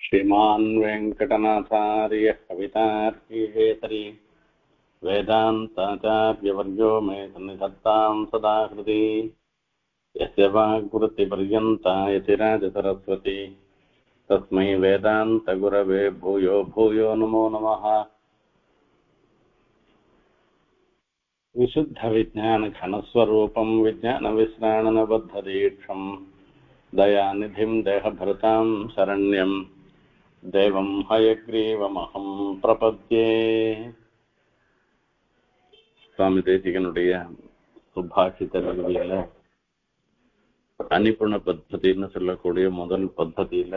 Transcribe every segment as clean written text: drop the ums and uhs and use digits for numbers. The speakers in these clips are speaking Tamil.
श्रीमान् वेङ्कटनाथार्यः कवितार्किकेसरी वेदान्ताचार्यवर्यो मे सन्निधत्तां सदा हृदि यस्य वाग्वृत्तिपर्यन्ता यतिराजसरस्वती तस्मै वेदान्तगुरवे भूयो भूयो नमो नमः। विशुद्धविज्ञानघनस्वरूपं विज्ञानविश्राणनबद्धदीक्षं दयानिधिं देहभृतां शरण्यं देवं हयग्रीवमहं प्रपद्ये. சுவாமி தேசிகனுடைய சுபாஷித கவிதையில அனிபுண பத்ததின்னு சொல்லக்கூடிய முதல் பத்ததியில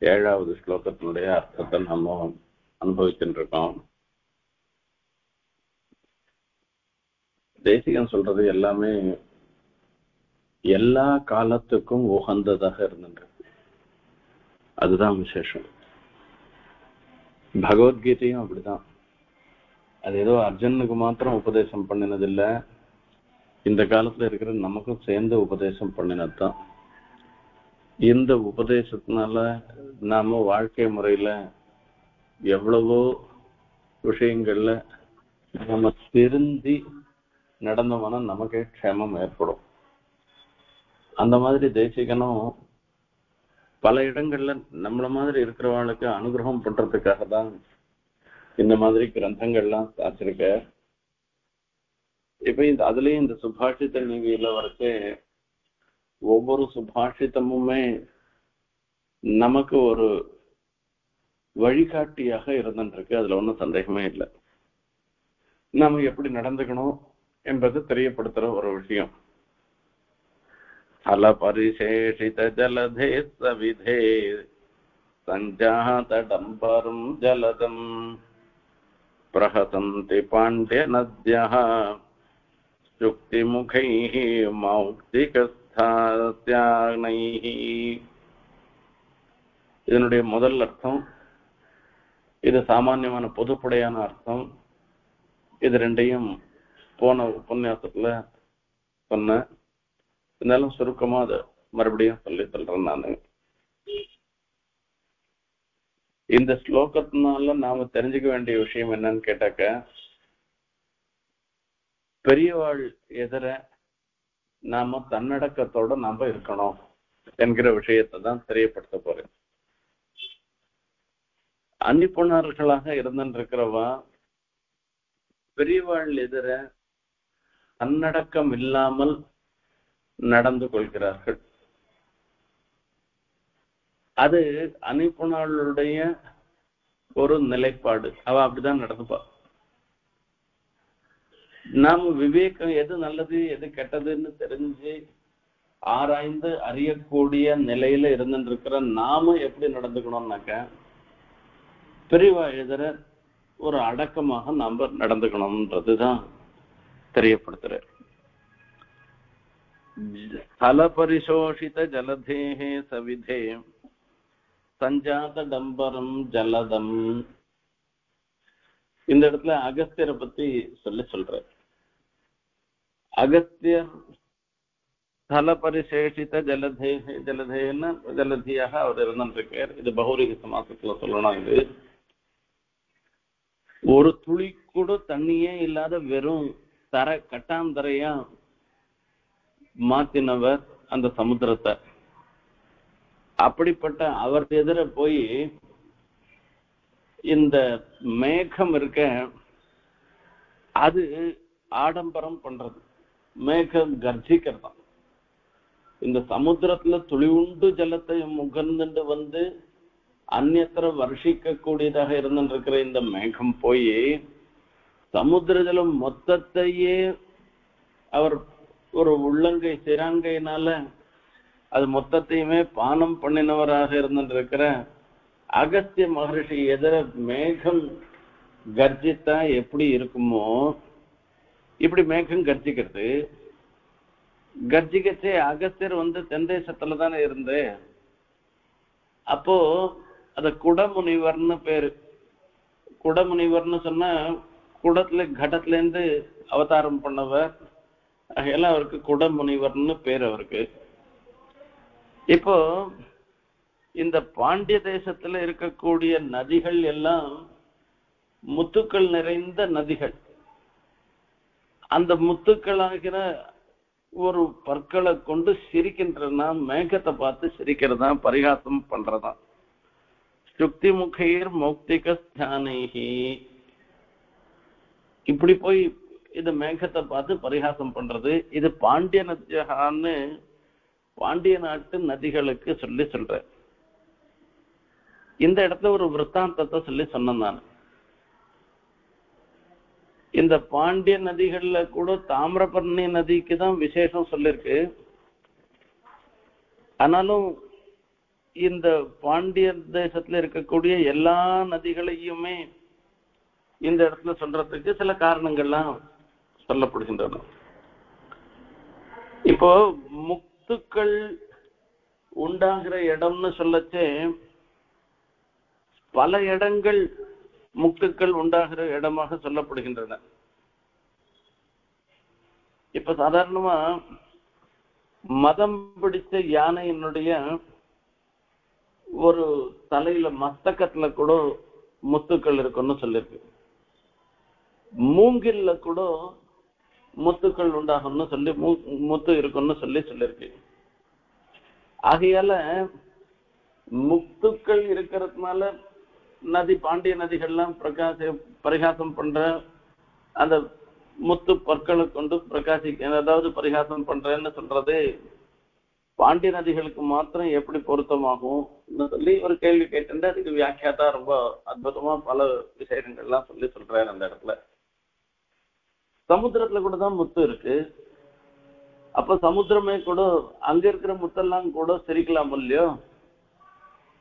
7வது ஸ்லோகத்தினுடைய அர்த்தத்தை நம்ம அனுபவிச்சுட்டு இருக்கோம். தேசிகன் சொல்றது எல்லாமே எல்லா காலத்துக்கும் உகந்ததாக இருந்துட்டு, அதுதான் விசேஷம். பகவத்கீதையும் அப்படிதான். அது ஏதோ அர்ஜுனுக்கு மாத்திரம் உபதேசம் பண்ணினதில்லை, இந்த காலத்துல இருக்கிற நமக்கும் சேர்ந்து உபதேசம் பண்ணினதுதான். இந்த உபதேசத்தினால நாம வாழ்க்கை முறையில எவ்வளவோ விஷயங்கள்ல நம்ம திருந்தி நடந்தோம்னா நமக்கே க்ஷேமம் ஏற்படும். அந்த மாதிரி தேசிகனும் பல இடங்கள்ல நம்மள மாதிரி இருக்கிறவங்களுக்கு அனுகிரகம் பண்றதுக்காக தான் இந்த மாதிரி கிரந்தங்கள்லாம் சாச்சிருக்க. இப்ப அதுலயும் இந்த சுபாஷித நீதியில வரைச்சு ஒவ்வொரு சுபாஷிதமுமே நமக்கு ஒரு வழிகாட்டியாக இருந்துருக்கு, அதுல ஒன்றும் சந்தேகமே இல்லை. நாம எப்படி நடந்துக்கணும் என்பது தெரியப்படுத்துற ஒரு விஷயம். அல பரிசேஷித ஜலதே சவிதே சஞ்சாத டம்பரம் ஜலதம் பிரஹசந்தி பாண்டிய நத்யஹ சுக்தி முகைஹ மௌக்திகஸ்தாஸ்யானைஹ. இதனுடைய முதல் அர்த்தம், இது சாமானியமான பொதுப்படையான அர்த்தம். இது ரெண்டையும் போன உபன்யாசத்துல சொன்ன, இருந்தாலும் சுருக்கமா அதை மறுபடியும் சொல்றேன் நானு. இந்த ஸ்லோகத்தினால நாம தெரிஞ்சுக்க வேண்டிய விஷயம் என்னன்னு கேட்டாக்க, பெரியவாள் எதிர நாம தன்னடக்கத்தோட நாம இருக்கணும் என்கிற விஷயத்தை தான் தெரியப்படுத்த போறேன். அன்னிப்புணர்களாக இருந்திருக்கிறவா பெரியவாள் எதிர தன்னடக்கம் இல்லாமல் நடந்து கொள்கிறார்கள். அது அனிப்புணர்களுடைய ஒரு நிலைப்பாடு. அவ அப்படிதான் நடந்துப்பா. நாம விவேகம் எது நல்லது எது கெட்டதுன்னு தெரிஞ்சு ஆராய்ந்து அறியக்கூடிய நிலையில இருந்துருக்கிற நாம எப்படி நடந்துக்கணும்னாக்க, பெரியவா எதிர ஒரு அடக்கமாக நாம நடந்துக்கணும்ன்றதுதான் தெரியப்படுத்துற. ஸ்தல பரிசோஷித ஜலதேஹே சவிதே சஞ்சாத டம்பரம் ஜலதம். இந்த இடத்துல அகஸ்தியரை பத்தி சொல்ற. அகஸ்தியர் ஸ்தல பரிசேஷித ஜலதேஹே, ஜலதேன்னு ஜலதியாக அவர் இருந்திருக்கார். இது பௌரிக சமாசத்துல சொல்லணும். இது ஒரு துளி கூட தண்ணியே இல்லாத வெறும் தர கட்டாந்தரையா மாத்தினவர் அந்த சமுத்திரத்தை. அப்படிப்பட்ட அவர் எதிர போய் இந்த மேகம் இருக்க, அது ஆடம்பரம் பண்றது, மேகம் கர்ஜிக்கிறதாம். இந்த சமுத்திரத்துல துளி உண்டு ஜலத்தை முகர்ந்துட்டு வந்து அந்நியத்திர வருஷிக்க கூடியதாக இருந்துருக்கிற இந்த மேகம் போய் சமுத்திர ஜலம் மொத்தத்தையே அவர் ஒரு உள்ளங்கை சிறாங்கையினால அது மொத்தத்தையுமே பானம் பண்ணினவராக இருந்திருக்கிற அகஸ்திய மகரிஷி எதிர மேகம் கர்ஜித்தா எப்படி இருக்குமோ, இப்படி மேகம் கர்ஜிக்கிறது. கர்ஜிக்கச்சே அகஸ்தியர் தென் தேசத்துல தானே இருந்து, அப்போ அத குடமுனிவர்னு பேரு. குடமுனிவர்னு சொன்னா குடத்துல கடத்துல இருந்து அவதாரம் பண்ணவர், அதெல்லாம் அவருக்கு குடமுனிவர்னு பேர் அவருக்கு. இப்போ இந்த பாண்டிய தேசத்துல இருக்கக்கூடிய நதிகள் எல்லாம் முத்துக்கள் நிறைந்த நதிகள். அந்த முத்துக்களாகிற ஒரு பற்களை கொண்டு சிரிக்கின்றனா, மேகத்தை பார்த்து சிரிக்கிறதா, பரிகாசம் பண்றதா. சுக்தி முகைர் மௌக்திக ஸ்தானேகி, இப்படி போய் இந்த மேகத்தை பார்த்து பரிகாசம் பண்றது. இது பாண்டிய நதியான்னு பாண்டிய நாட்டு நதிகளுக்கு சொல்ற. இந்த இடத்துல ஒரு விற்த்தாந்தத்தை சொல்லி சொன்னேன் நான். இந்த பாண்டிய நதிகள்ல கூட தாமிரபரணி நதிக்கு தான் விசேஷம் சொல்லிருக்கு. ஆனாலும் இந்த பாண்டிய தேசத்துல இருக்கக்கூடிய எல்லா நதிகளையுமே இந்த இடத்துல சொல்றதுக்கு சில காரணங்கள்லாம் சொல்லப்படுகின்றன. இப்போ முத்துக்கள் உண்டாகிற இடம்னு சொல்லச்சே பல இடங்கள் முத்துக்கள் உண்டாகிற இடமாக சொல்லப்படுகின்றன. இப்ப சாதாரணமா மதம் பிடிச்ச யானையினுடைய ஒரு தலையில மஸ்தகத்துல கூட முத்துக்கள் இருக்குன்னு சொல்லிருக்கு. மூங்கில்ல கூட முத்துக்கள் உண்டாகும்னு சொல்லி முத்து இருக்குன்னு சொல்லிருக்கு. ஆகையால முத்துக்கள் இருக்கிறதுனால நதி பாண்டிய நதிகள்லாம் பரிகாசம் பண்ற அந்த முத்து பற்களை கொண்டு அதாவது பரிகாசம் பண்றேன்னு சொல்றது பாண்டிய நதிகளுக்கு மாத்திரம் எப்படி பொருத்தமாகும் சொல்லி ஒரு கேள்வி கேட்டு அதுக்கு வியாக்கியாத்தா ரொம்ப அற்புதமா பல விஷயங்கள்லாம் சொல்றேன். அந்த இடத்துல சமுத்திரத்துல கூட தான் முத்து இருக்கு. அப்ப சமுத்திரமே கூட அங்க இருக்கிற முத்தெல்லாம் கூட சிரிக்கலாம் இல்லையோ.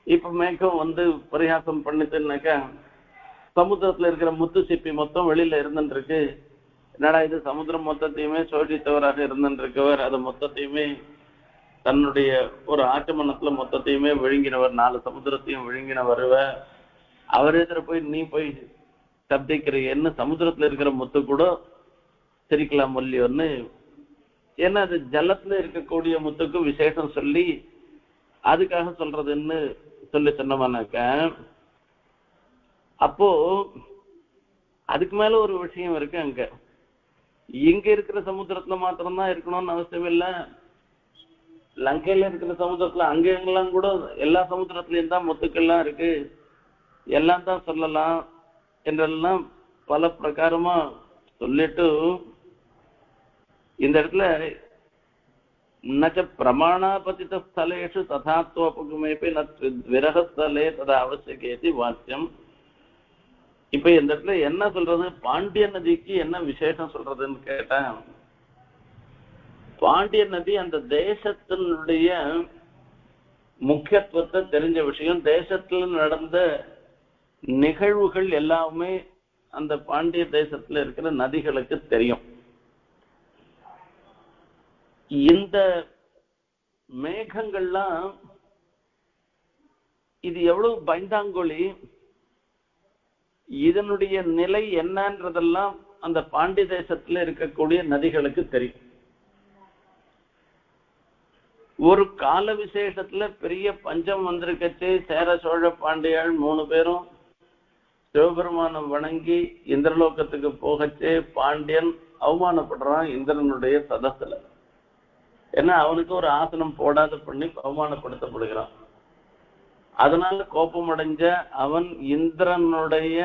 இப்ப மேகம் பரிகாசம் பண்ணிட்டுனாக்கா சமுத்திரத்துல இருக்கிற முத்து சிப்பி மொத்தம் வெளியில இருந்துருக்கு. என்னடா இது சமுத்திரம் மொத்தத்தையுமே சோழித்தவராக இருந்துருக்கவர், அது மொத்தத்தையுமே தன்னுடைய ஒரு ஆச்சமனத்துல மொத்தத்தையுமே விழுங்கினவர், 4 சமுத்திரத்தையும் விழுங்கினவர், அவரே போய் நீ போய் சப்திக்கிறீன்னு சமுத்திரத்துல இருக்கிற முத்து கூட சிரிக்கலாம் இல்லையோன்னு. ஏன்னா அது ஜலத்துல இருக்கக்கூடிய முத்துக்கு விசேஷம் சொல்லி அதுக்காக சொல்றதுன்னு சொன்னோம்னாக்க, அப்போ அதுக்கு மேல ஒரு விஷயம் இருக்கு. அங்க இங்க இருக்கிற சமுத்திரத்துல மாத்திரம்தான் இருக்கணும்னு அவசியம் இல்ல. லங்கையில இருக்கிற சமுத்திரத்துல அங்க எங்கெல்லாம் கூட எல்லா சமுத்திரத்திலயும் தான் முத்துக்கள்லாம் இருக்கு, எல்லாம் தான் சொல்லலாம் என்றெல்லாம் பல பிரகாரமா சொல்லிட்டு இந்த இடத்துல நச்ச பிரமாணாபதித ஸ்தலேஷு ததாத்வபகுமேபி விரகஸ்தலே ததா அவசியகேதி வாக்கியம். இப்ப இந்த இடத்துல என்ன சொல்றது, பாண்டிய நதிக்கு என்ன விசேஷம் சொல்றதுன்னு கேட்டா, பாண்டிய நதி அந்த தேசத்தினுடைய முக்கியத்துவத்தை தெரிஞ்ச விஷயம். தேசத்துல நடந்த நிகழ்வுகள் எல்லாமே அந்த பாண்டிய தேசத்துல இருக்கிற நதிகளுக்கு தெரியும். இந்த மேகங்கள்லாம் இது எவ்வளவு பைந்தாங்கொழி, இதனுடைய நிலை என்னன்றதெல்லாம் அந்த பாண்டிய தேசத்துல இருக்கக்கூடிய நதிகளுக்கு தெரியும். ஒரு கால விசேஷத்துல பெரிய பஞ்சம் வந்திருக்கச்சு. சேர சோழ பாண்டியாள் 3 பேரும் சிவபெருமானம் வணங்கி இந்திரலோகத்துக்கு போகச்சே பாண்டியன் அவமானப்படுறான் இந்திரனுடைய சதத்துல. ஏன்னா அவனுக்கு ஒரு ஆசனம் போடாத பண்ணி அவமானப்படுத்தப்படுகிறான். அதனால கோபமடைஞ்ச அவன் இந்திரனுடைய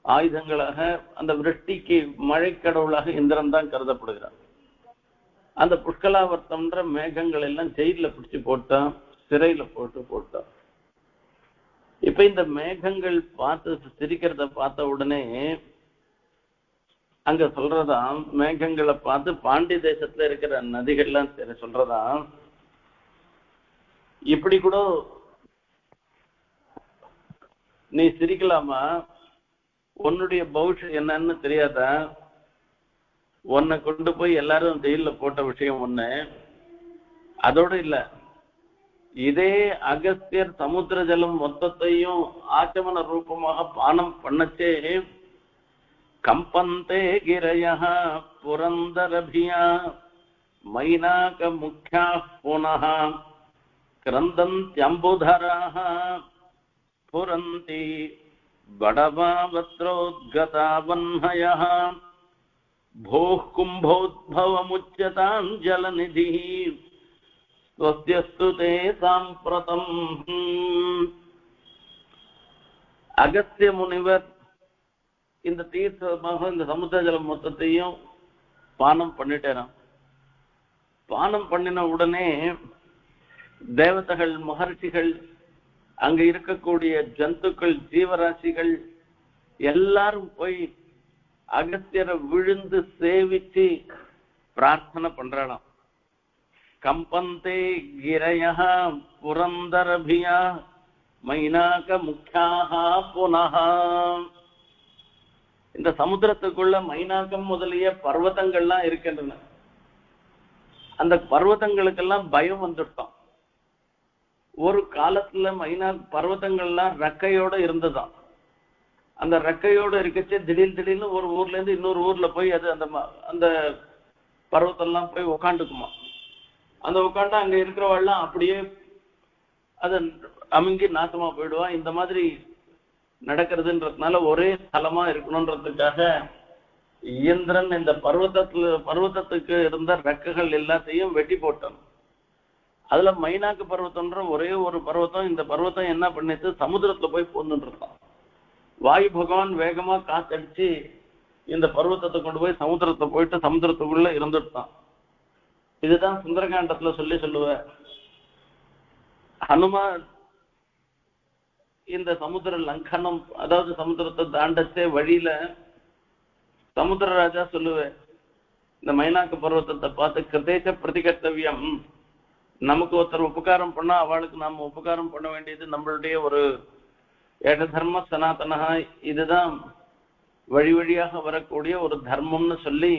ஆயுதங்களாக அந்த விருஷ்டிக்கு மழை கடவுளாக இந்திரன் தான் கருதப்படுகிறான். அந்த புஷ்கலாவர்த்தம்ன்ற மேகங்கள் எல்லாம் ஜெயில பிடிச்சு போட்டான், சிறையில போட்டான். இப்ப இந்த மேகங்கள் பார்த்து சிரிக்கிறத பார்த்த உடனே அங்க சொல்றதாம், மேகங்களை பார்த்து பாண்டிய தேசத்துல இருக்கிற நதிகள்லாம் சொல்றதாம், இப்படி கூட நீ சிரிக்கலாமா, உன்னுடைய பௌஷ் என்னன்னு தெரியாதா, உன்னை கொண்டு போய் எல்லாரும் ஜெயில போட்ட விஷயம் ஒண்ணு. அதோட இல்ல, இதே அகஸ்தியர் சமுத்திர ஜலம் மொத்தத்தையும் ஆச்சமன ரூபமாக பானம் பண்ணச்சே கம்பந்தே கிரயா புரந்தரபியா மைனாக முக்கியா புனः கிரந்தந்த்யம்புதராः புரந்தி படவாவத்ரோத்கதா வன்ஹயः भोः कुम्भोद्भवमुच्यतां जलनिधिः स्वस्यस्तु ते साम्प्रतम्. அகஸ்திய முனிவர் இந்த தீர்த்தமாக இந்த சமுத்திர ஜலம் மொத்தத்தையும் பானம் பண்ணிட்டேராம். பானம் பண்ணின உடனே தேவதைகள், மகர்ஷிகள், அங்க இருக்கக்கூடிய ஜந்துக்கள், ஜீவராசிகள் எல்லாரும் போய் அகஸ்தியரை விழுந்து சேவிச்சு பிரார்த்தனை பண்றாளாம். கம்பந்தே கிரயः புரந்தரபியா மைனாக முக்கியாக புனः. இந்த சமுத்திரத்துக்குள்ள மைனாகம் முதலிய பர்வதங்கள்லாம் இருக்கின்றன. அந்த பர்வதங்களுக்கெல்லாம் பயம் வந்துட்டான். ஒரு காலத்துல பர்வதங்கள்லாம் ரெக்கையோட இருந்ததுதான். அந்த ரெக்கையோட இருக்கச்சே திடீர்னு ஒரு ஊர்ல இருந்து இன்னொரு ஊர்ல போய் அது அந்த பர்வத்தெல்லாம் போய் உக்காண்டுக்குமா. அந்த உட்காண்டா அங்க இருக்கிறவாள்லாம் அப்படியே அது அமுங்கி நாசமா போயிடுவா. இந்த மாதிரி நடக்கிறதுன்றதுனால ஒரே ஸ்தலமா இருக்கணும்ன்றதுக்காக இந்திரன் இந்த பர்வத்தத்துக்கு இருந்த ரெக்கைகள் எல்லாத்தையும் வெட்டி போட்டான். அதுல மைனாக்கு பர்வத்தம்ன்ற ஒரே ஒரு பர்வத்தம், இந்த பர்வத்தம் என்ன பண்ணிட்டு சமுத்திரத்துல போய் பூந்துட்டு இருக்கான். வாயு பகவான் வேகமா காத்தடிச்சு இந்த பர்வத்தத்தை கொண்டு போய் சமுத்திரத்தை போயிட்டு சமுத்திரத்துக்குள்ள இருந்துட்டான். இதுதான் சுந்தரகாண்டத்துல சொல்லுவேன். ஹனுமான் இந்த சமுத்திர லங்கனம், அதாவது சமுத்திரத்தை தாண்டச்சே வழியில சமுத்திரராஜா சொல்லுவேன், இந்த மைனாக்கு பர்வத்தத்தை பார்த்து கிருதேச பிரதிகர்த்தவியம், நமக்கு ஒருத்தர் உபகாரம் பண்ணா அவளுக்கு நாம உபகாரம் பண்ண வேண்டியது நம்மளுடைய ஒரு ஏக தர்ம சனாதனா, இதுதான் வழி வழியாக வரக்கூடிய ஒரு தர்மம்னு சொல்லி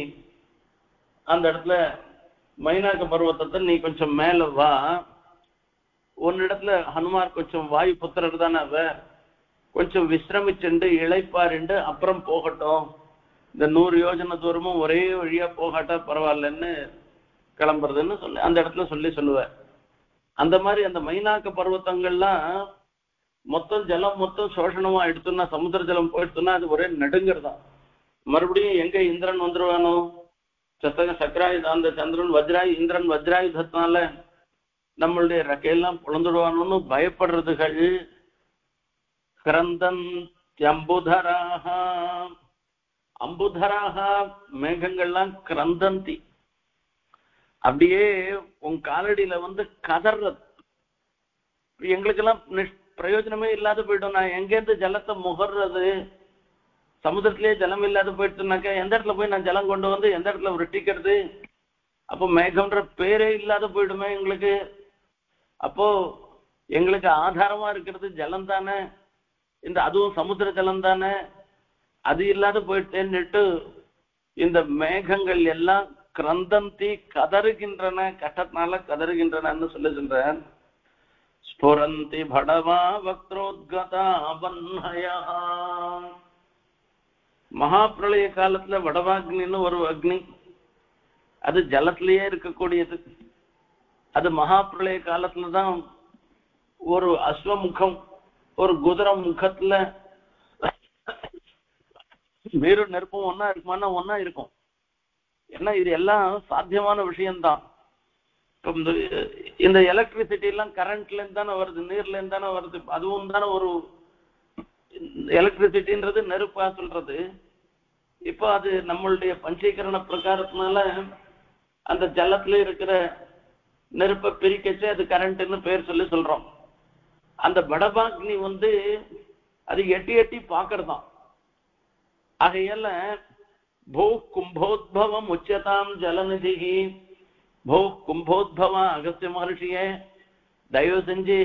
அந்த இடத்துல மைனாக்க பர்வத்தத்தை நீ கொஞ்சம் மேல வா, ஒன்னிடத்துல ஹனுமார் கொஞ்சம் வாயு புத்திரர் தானே அவ, கொஞ்சம் விசிரமிச்சுண்டு இளைப்பாருண்டு அப்புறம் போகட்டும், இந்த 100 யோஜனை தூரமும் ஒரே வழியா போகாட்டா பரவாயில்லன்னு கிளம்புறதுன்னு சொல்லி அந்த இடத்துல சொல்லுவேன். அந்த மாதிரி அந்த மைனாக்க பர்வத்தங்கள்லாம் மொத்தம் ஜலம் மொத்தம் சோஷணமா எடுத்துன்னா, சமுத்திர ஜலம் போயிடுத்துன்னா அது ஒரே நடுங்கிறதான். மறுபடியும் எங்க இந்திரன் வந்துருவானோ, சக்கராயுத அந்த சந்திரன் இந்திரன் வஜ்ராயுதத்தினால நம்மளுடைய ரெக்கையெல்லாம் புலந்துடுவானோன்னு பயப்படுறதுகள். கிரந்தந்த்யம்புதராக, அம்புதராக மேகங்கள்லாம் கிரந்தந்தி, அப்படியே உன் காலடியில கதறது. எங்களுக்கெல்லாம் பிரயோஜனமே இல்லாத போயிடும். நான் எங்கேருந்து ஜலத்தை முகர்றது, சமுதிரத்திலேயே ஜலம் இல்லாத போயிடுச்சுனாக்கா எந்த இடத்துல போய் நான் ஜலம் கொண்டு வந்து எந்த இடத்துல விரட்டிக்கிறது? அப்போ மேகம்ன்ற பேரே இல்லாத போயிடுமே எங்களுக்கு. அப்போ எங்களுக்கு ஆதாரமா இருக்கிறது ஜலம் தானே, இந்த அதுவும் சமுத்திர ஜலம் தானே, அது இல்லாத போயிட்டேன்னுட்டு இந்த மேகங்கள் எல்லாம் கிரந்தந்தி கதறுகின்றன, கட்டத்தினால கதறுகின்றனன்னு சொல்லுகின்றேன். ஸ்புரந்தி படவா வக்ரோத்கதா வன்ஹயா. மகாபிரளய காலத்துல வடவாக்னின்னு ஒரு அக்னி, அது ஜலத்திலேயே இருக்கக்கூடியது. அது மகாபிரளய காலத்துலதான் ஒரு அஸ்வமுகம், ஒரு குதிரை முகத்துல நீரும் நெருப்பும் ஒன்னா இருக்குமானா ஒன்னா இருக்கும். ஏன்னா இது எல்லாம் சாத்தியமான விஷயம்தான். இந்த எலக்ட்ரிசிட்டி எல்லாம் கரண்ட்ல இருந்து தானே வருது, நீர்ல இருந்து தானே வருது. அதுவும் தானே ஒரு எலக்ட்ரிசிட்டின்றது நெருப்பா சொல்றது. இப்போ அது நம்மளுடைய பஞ்சீகரண பிரகாரத்தினால அந்த ஜலத்துல இருக்கிற நெருப்பை பிரிக்கச்சு அது கரண்ட்னு பேர் சொல்றோம். அந்த வடபாக்னி அது எட்டி எட்டி பாக்குறதாம். ஆகையால பூ கும்போத்பவம் உச்சதாம் ஜலநிதிகி, பூ கும்போத்பவா அகஸ்திய மகர்ஷியே தயவு செஞ்சு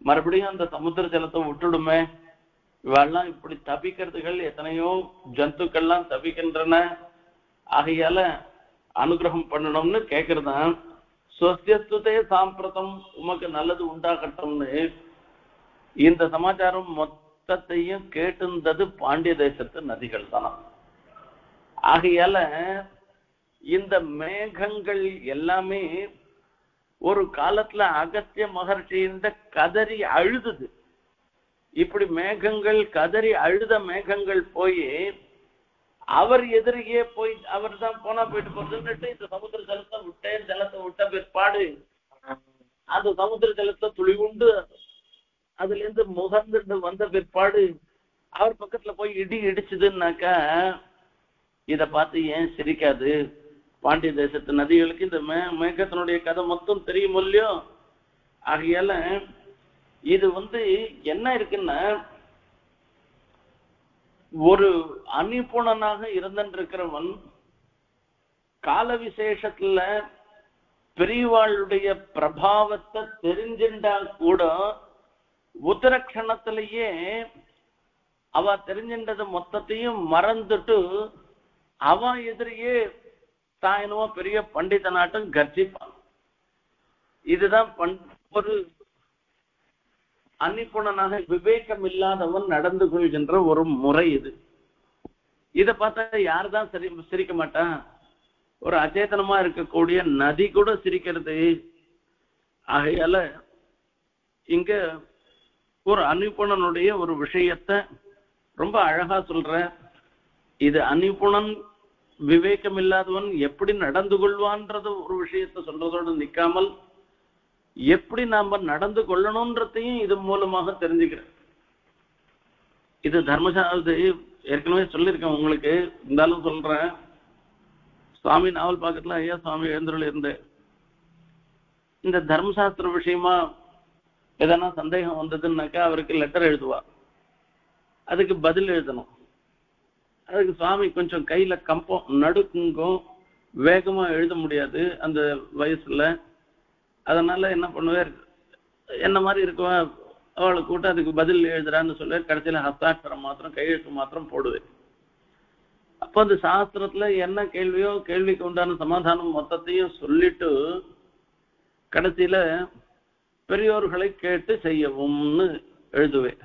மறுபடியும் அந்த சமுத்திர ஜலத்தை விட்டுடுமே. இவெல்லாம் இப்படி தப்பிக்கிறதுகள் எத்தனையோ ஜந்துக்கள்லாம் தப்பிக்கின்றன. ஆகையால அனுகிரகம் பண்ணணும்னு கேட்கறதான். ஸ்வஸ்யஸ்துதே சாம்பிரதம், உமக்கு நல்லது உண்டாகட்டும்னு இந்த சமாச்சாரம் மொத்தத்தையும் கேட்டிருந்தது பாண்டிய தேசத்து நதிகள் தான். ஆகையால இந்த மேகங்கள் எல்லாமே ஒரு காலத்துல அகஸ்திய மகர்ஷி இந்த கதறி அழுதுது. இப்படி மேகங்கள் கதறி அழுத மேகங்கள் போய் அவர் எதிரியே போய் அவர் தான் போனா போயிட்டு போறதுன்னுட்டு இந்த சமுத்திர ஜலத்தை விட்டேன், ஜலத்தை விட்ட பிற்பாடு அந்த சமுத்திர ஜலத்தை துளி உண்டு அதுல இருந்து முகர்ந்துட்டு வந்த பிற்பாடு அவர் பக்கத்துல போய் இடி இடிச்சுதுன்னாக்கா இத பார்த்து ஏன் சிரிக்காது? பாண்டிய தேசத்து நதிகளுக்கு இந்த மேகத்தினுடைய கதை மொத்தம் தெரியும் இல்லையோ. ஆகையால இது என்ன இருக்குன்னா, ஒரு அநிபுணனாக இருந்திருக்கிறவன் கால விசேஷத்துல பெரியவாளுடைய பிரபாவத்தை தெரிஞ்சின்றா கூட உத்தரக்ஷணத்திலேயே அவ தெரிஞ்சின்றது மொத்தத்தையும் மறந்துட்டு அவ எதிரியே தாயினவோ பெரிய பண்டிதனாட்டம் கர்ஜிப்பான். இதுதான் ஒரு அநிபுணனாக விவேகம் இல்லாதவன் நடந்து கொள்கின்ற ஒரு முறை இது. இத பார்த்தா யாருதான் சிரிக்க மாட்டான்? ஒரு அச்சேதனமா இருக்கக்கூடிய நதி கூட சிரிக்கிறது. ஆகையால இங்க ஒரு அநிபுணனுடைய ஒரு விஷயத்தை ரொம்ப அழகா சொல்ற. இது அநிபுணன் விவேகம் இல்லாதவன் எப்படி நடந்து கொள்வான்றது ஒரு விஷயத்தை சொல்றதோடு நிக்காமல் எப்படி நாம நடந்து கொள்ளணும்ன்றதையும் இது மூலமாக தெரிஞ்சுக்கிறேன். இது தர்மசாஸ்திர ஏற்கனவே சொல்லியிருக்கேன் உங்களுக்கு, இருந்தாலும் சொல்றேன். சுவாமி நாவல் பாக்கத்துல ஐயா சுவாமி எழுந்தருள் இருந்து இந்த தர்மசாஸ்திர விஷயமா எதனா சந்தேகம் வந்ததுன்னாக்கா அவருக்கு லெட்டர் எழுதுவா, அதுக்கு பதில் எழுதணும். அதுக்கு சுவாமி கொஞ்சம் கையில கம்பம் நடுக்குங்கும், வேகமா எழுத முடியாது அந்த வயசுல. அதனால என்ன பண்ணுவார், என்ன மாதிரி இருக்குவா அவளை கூட்ட அதுக்கு பதில் எழுதுறான்னு சொல்ல கடைசியில ஹஸ்தாட்சரம் மாத்திரம் கையெழுத்து மாத்திரம் போடுவேன். அப்போ அந்த சாஸ்திரத்துல என்ன கேள்வியோ கேள்விக்கு உண்டான சமாதானம் மொத்தத்தையும் சொல்லிட்டு கடைசியில பெரியோர்களை கேட்டு செய்யவும்னு எழுதுவேன்.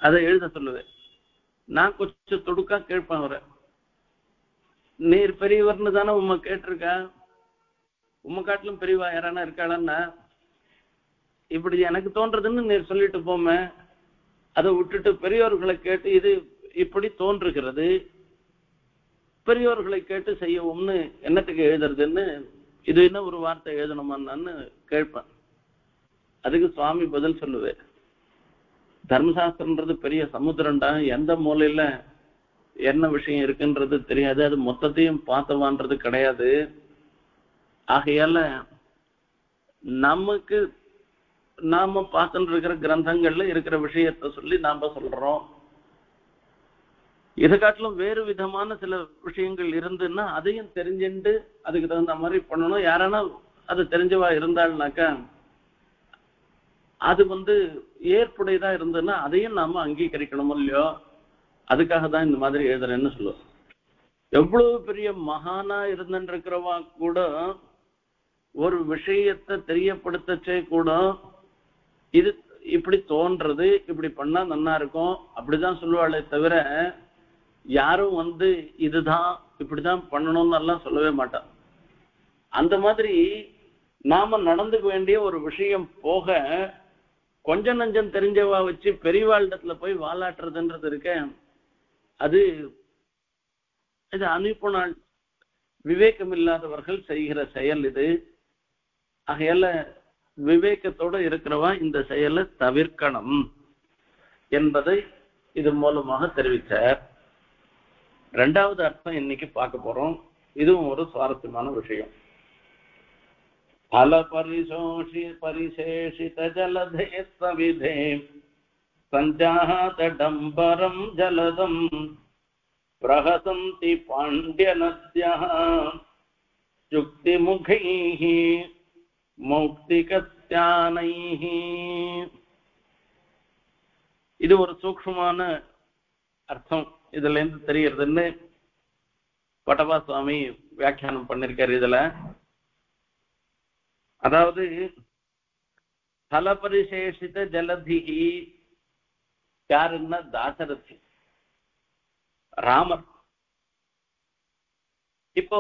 அதை எழுத சொல்லுவேன். நான் கொஞ்சம் துடுக்கா கேட்பேன் அவரை, நீர் பெரியவர்னு தானே உண்மை கேட்டிருக்கா, உண்மை காட்டிலும் பெரியவா யாரானா இருக்காளன்னா இப்படி எனக்கு தோன்றதுன்னு நீர் சொல்லிட்டு போமே, அதை விட்டுட்டு பெரியோர்களை கேட்டு இது இப்படி தோன்றுகிறது, பெரியோர்களை கேட்டு செய்யவும்னு என்னத்துக்கு எழுதுறதுன்னு இது என்ன ஒரு வார்த்தை எழுதணுமான்னு கேட்பேன். அதுக்கு சுவாமி பதில் சொல்லுவேன், தர்மசாஸ்திரன்றது பெரிய சமுத்திரம்டா, எந்த மூலையில என்ன விஷயம் இருக்குன்றது தெரியாது, அது மொத்தத்தையும் பார்த்தவான்றது கிடையாது. ஆகையால நமக்கு நாம பார்த்துட்டு இருக்கிற கிரந்தங்கள்ல இருக்கிற விஷயத்த சொல்லி நாம சொல்றோம். இதை காட்டிலும் வேறு விதமான சில விஷயங்கள் இருந்துன்னா அதையும் தெரிஞ்சுட்டு அதுக்கு தகுந்த மாதிரி பண்ணணும். யாரானா அது தெரிஞ்சவா இருந்தாள்னாக்கா அது ஏற்புடையதா இருந்ததுன்னா அதையும் நாம அங்கீகரிக்கணும் இல்லையோ. அதுக்காக தான் இந்த மாதிரி எழுதுறேன்னு சொல்லுவோம். எவ்வளவு பெரிய மகானா இருந்துருக்கிறவா கூட ஒரு விஷயத்தை தெரியப்படுத்தச்சே கூட இது இப்படி தோன்றது, இப்படி பண்ணா நல்லா இருக்கும் அப்படிதான் சொல்லுவாளே தவிர யாரும் இதுதான் இப்படிதான் பண்ணணும்னு எல்லாம் சொல்லவே மாட்டான். அந்த மாதிரி நாம நடந்துக்க வேண்டிய ஒரு விஷயம் போக கொஞ்சம் நஞ்சம் தெரிஞ்சவா வச்சு பெரியவாழ்டத்துல போய் வாலாட்டுறதுன்றது இருக்க, அது இது அனுப்புநாள் விவேகம் இல்லாதவர்கள் செய்கிற செயல் இது. ஆகையால விவேகத்தோட இருக்கிறவா இந்த செயலை தவிர்க்கணும் என்பதை இது மூலமாக தெரிவித்தார். இரண்டாவது அர்த்தம் இன்னைக்கு பார்க்க போறோம். இதுவும் ஒரு சுவாரஸ்யமான விஷயம். பல பரிசேஷித ஜலதே சவிதே சஞ்சாத டம்பரம் ஜலதம் பிரஹசந்தி பாண்டிய நத்யः யுக்தி முகைः மௌக்திகத்யானைः. இது ஒரு சூக்ஷ்மமான அர்த்தம் இதுல இருந்து தெரியறதுன்னு பட்டபா சுவாமி வியாக்கியானம் பண்ணிருக்காரு. இதுல அதாவது பலபரிசேஷித ஜலதிஹி யாருன்னா தாசரதி ராமர். இப்போ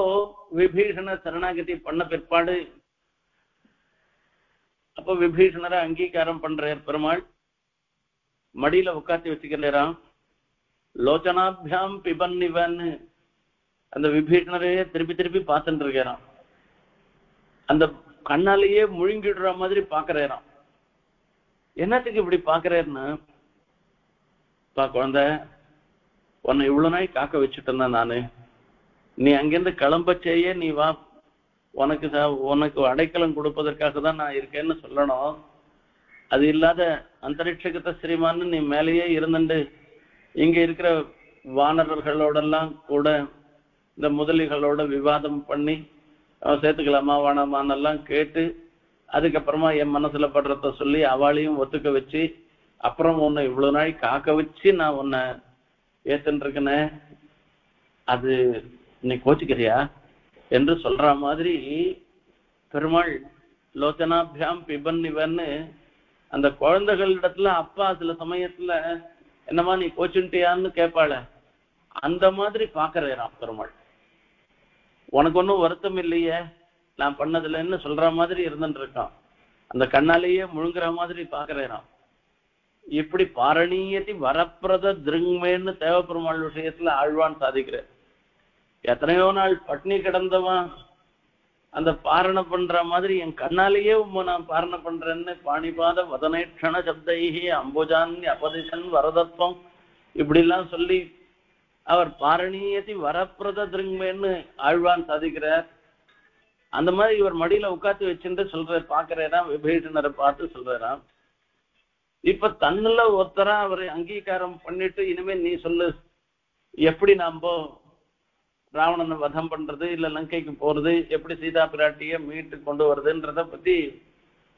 விபீஷண சரணாகதி பண்ண பிற்பாடு அப்ப விபீஷணரை அங்கீகாரம் பண்றார் பெருமாள். மடியில உட்காந்து வச்சுக்கிறாராம். லோச்சனாபியாம் பிபன்னிவன்னு அந்த விபீஷணரையே திருப்பி திருப்பி பார்த்துட்டு இருக்கிறான். அந்த கண்ணாலேயே முழுங்கிடுற மாதிரி பாக்குறாராம். என்னத்துக்கு இப்படி பாக்குறாருன்னா, குழந்தை உன்னை இவ்வளவு நாள் காக்க வச்சுட்டு இருந்தேன் நானு, நீ அங்கிருந்து கிளம்பச்சேயே நீ வா, உனக்கு அடைக்கலம் கொடுப்பதற்காக தான் நான் இருக்கேன்னு சொல்லணும். அது இல்லாத அந்தரிட்சகத்தை ஸ்ரீமான்னு நீ மேலேயே இருந்துட்டு இங்க இருக்கிற வானரர்களோடெல்லாம் கூட இந்த முதலிகளோட விவாதம் பண்ணி சேர்த்துக்கலாமா வேணாமான்னெல்லாம் கேட்டு அதுக்கப்புறமா என் மனசுல படுறத சொல்லி அவளையும் ஒத்துக்க வச்சு அப்புறம் உன்னை இவ்வளவு நாள் காக்க வச்சு நான் உன்னை ஏத்துன்னு இருக்கனே, அது நீ கோச்சிக்கிறியா என்று சொல்ற மாதிரி பெருமாள் லோச்சனாபியாம் பிபன்னிவன்னு அந்த குழந்தைகளிடத்துல அப்பா சில சமயத்துல என்னமா நீ கோச்சுட்டியான்னு கேட்பாள, அந்த மாதிரி பாக்குறாராம் பெருமாள். உனக்கு ஒன்றும் வருத்தம் இல்லையே நான் பண்ணதில்லைன்னு சொல்ற மாதிரி இருந்துட்டு இருக்கான். அந்த கண்ணாலேயே முழுங்குற மாதிரி பாக்குறாராம். இப்படி பாரணீயத்தி வரப்பிரத திருங்மேன்னு தேவப்பெருமாள் விஷயத்துல ஆழ்வான் சாதிக்கிற. எத்தனையோ நாள் பட்னி கிடந்தவன் அந்த பாரணை பண்ற மாதிரி என் கண்ணாலேயே நான் பாரணை பண்றேன்னு பாணிபாத வதனேட்சண சப்தைகி அம்புஜான் அபதிசன் வரதத்வம் இப்படி எல்லாம் சொல்லி அவர் பாரணீயத்தி வரப்பிரத திருங்மேன்னு ஆழ்வான் சாதிக்கிறார். அந்த மாதிரி இவர் மடியில உட்காந்து வச்சுட்டு சொல்ற பாக்குறாராம். விபீஷணரை பார்த்து சொல்றாராம், இப்ப தன்னுல ஒருத்தரா அவரை அங்கீகாரம் பண்ணிட்டு இனிமே நீ சொல்லு, எப்படி நாம ராவணனை வதம் பண்றது இல்ல லங்கைக்கு போறது, எப்படி சீதா பிராட்டிய மீட்டு கொண்டு வருதுன்றத பத்தி